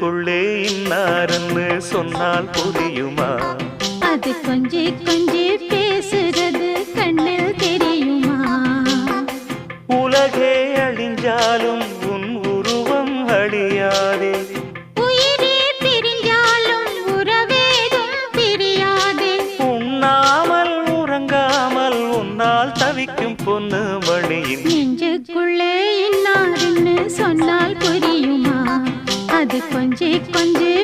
நெஞ்சுக்குள்ளே இன்னாருன்னு சொன்னால் புரியுமா? அது கொஞ்சி கொஞ்சி பேசுறது கண்ணில் தெரியுமா? உலகே அழிஞ்சாலும் உன் உருவம் அழியாதே, உயிரே பிரிஞ்சாலும் உறவேதும் பிரியாதே. உண்ணாமல் உறங்காமல் உன்னால் தவிக்கும் பொண்ணு மணியின் நெஞ்சுக்குள்ளே இன்னாருன்னு சொன்னால் புரியுமா? அது கொஞ்சி கொஞ்சி